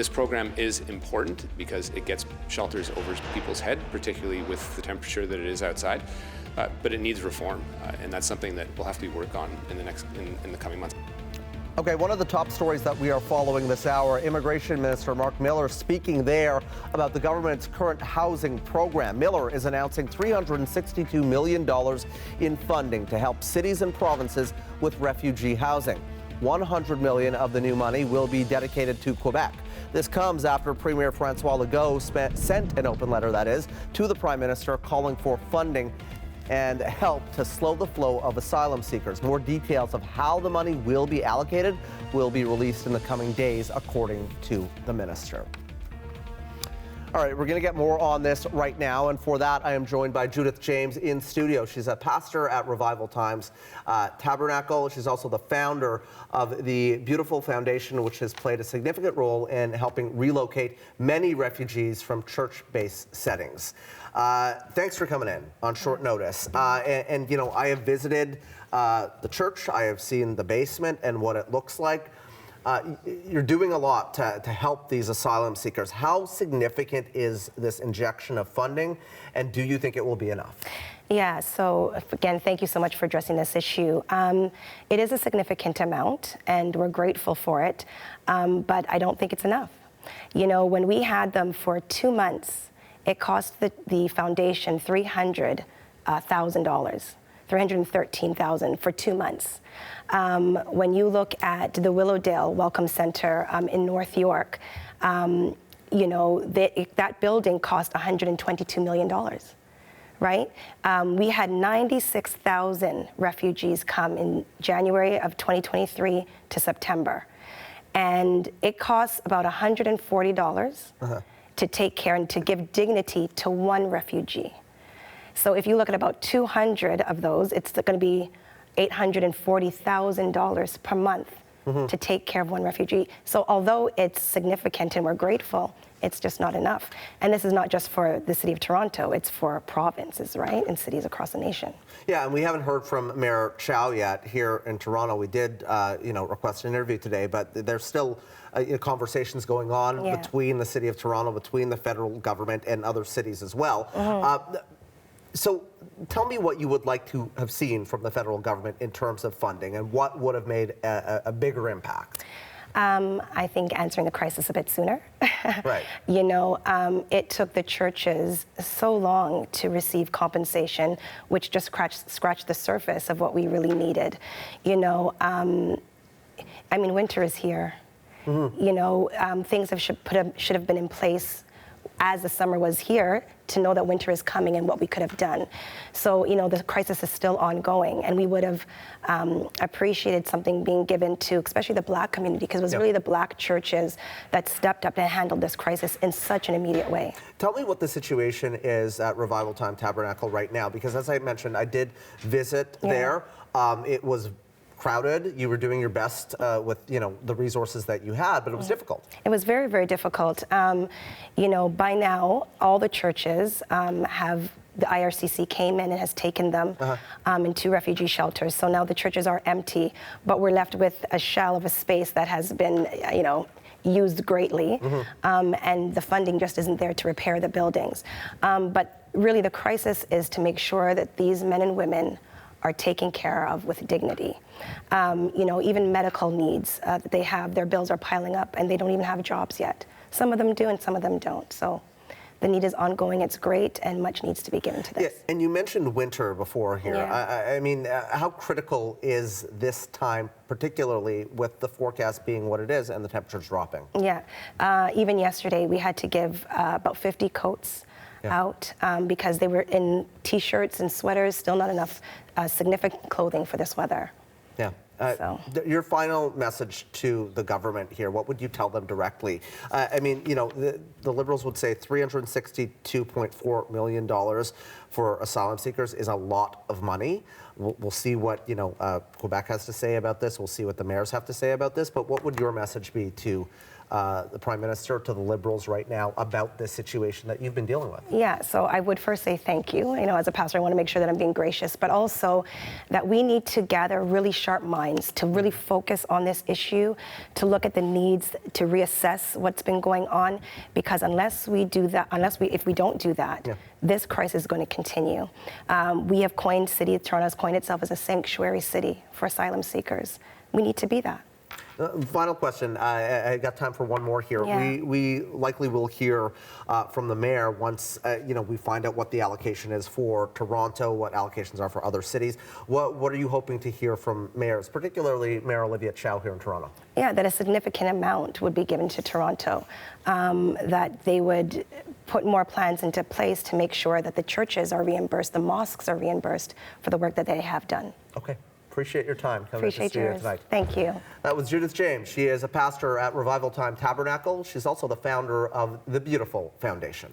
This program is important because it gets shelters over people's head, particularly with the temperature that it is outside, but it needs reform, and that's something that we'll have to work on in the coming months. Okay, one of the top stories that we are following this hour, Immigration Minister Marc Miller speaking there about the government's current housing program. Miller is announcing $362 million in funding to help cities and provinces with refugee housing. $100 million of the new money will be dedicated to Quebec. This comes after Premier François Legault sent an open letter, that is, to the Prime Minister calling for funding and help to slow the flow of asylum seekers. More details of how the money will be allocated will be released in the coming days, according to the minister. All right, we're going to get more on this right now, and for that, I am joined by Judith James in studio. She's a pastor at Revivaltime Tabernacle. She's also the founder of the beautiful foundation, which has played a significant role in helping relocate many refugees from church-based settings. Thanks for coming in on short notice. And you know, I have visited the church. I have seen the basement and what it looks like. You're doing a lot to help these asylum seekers. How significant is this injection of funding, and do you think it will be enough? Yeah, so again, thank you so much for addressing this issue. It is a significant amount, and we're grateful for it, but I don't think it's enough. You know, when we had them for 2 months, it cost the foundation $300,000, $313,000 for 2 months. When you look at the Willowdale Welcome Center in North York, you know, that building cost $122 million, right? We had 96,000 refugees come in January of 2023 to September. And it costs about $140 to take care and to give dignity to one refugee. So if you look at about 200 of those, it's going to be $840,000 per month to take care of one refugee. So although it's significant and we're grateful, it's just not enough. And this is not just for the city of Toronto, it's for provinces, right, and cities across the nation. Yeah, and we haven't heard from Mayor Chow yet here in Toronto. We did, you know, request an interview today, but there's still conversations going on between the city of Toronto, between the federal government and other cities as well. So tell me what you would like to have seen from the federal government in terms of funding, and what would have made a bigger impact? I think answering the crisis a bit sooner. Right. You know, it took the churches so long to receive compensation, which just scratched the surface of what we really needed. You know, I mean, winter is here. You know, things should have been in place as the summer was here to know that winter is coming and what we could have done. So, you know, the crisis is still ongoing, and we would have appreciated something being given to, especially the Black community, because it was really the Black churches that stepped up and handled this crisis in such an immediate way. Tell me what the situation is at Revivaltime Tabernacle right now, because as I mentioned, I did visit there. It was crowded. You were doing your best with, you know, the resources that you had, but it was difficult. It was very, very difficult. You know, by now, all the churches have, the IRCC came in and has taken them into refugee shelters. So now the churches are empty, but we're left with a shell of a space that has been, you know, used greatly, and the funding just isn't there to repair the buildings. But really the crisis is to make sure that these men and women are taken care of with dignity. You know, even medical needs that they have, their bills are piling up and they don't even have jobs yet. Some of them do and some of them don't. So the need is ongoing, it's great, and much needs to be given to this. Yeah, and you mentioned winter before here. I mean, how critical is this time, particularly with the forecast being what it is and the temperatures dropping? Yeah, even yesterday we had to give about 50 coats out because they were in t-shirts and sweaters, still not enough significant clothing for this weather. Yeah. Your final message to the government here, what would you tell them directly? I mean, you know, the Liberals would say $362.4 million for asylum seekers is a lot of money. We'll see what, you know, Quebec has to say about this. We'll see what the mayors have to say about this. But what would your message be to the Prime Minister, to the Liberals right now about this situation that you've been dealing with? Yeah, so I would first say thank you. You know, as a pastor, I want to make sure that I'm being gracious, but also that we need to gather really sharp minds to really focus on this issue, to look at the needs, to reassess what's been going on, because unless we do that, if we don't do that, this crisis is going to continue. We have City of Toronto has coined itself as a sanctuary city for asylum seekers. We need to be that. Final question. I got time for one more here. Yeah. We likely will hear from the mayor once we find out what the allocation is for Toronto, what allocations are for other cities. What are you hoping to hear from mayors, particularly Mayor Olivia Chow here in Toronto? Yeah, that a significant amount would be given to Toronto, that they would put more plans into place to make sure that the churches are reimbursed, the mosques are reimbursed for the work that they have done. Okay. Appreciate your time coming to Appreciate studio yours. tonight. Thank you. That was Judith James. She is a pastor at Revivaltime Tabernacle. She's also the founder of the Beautiful Foundation.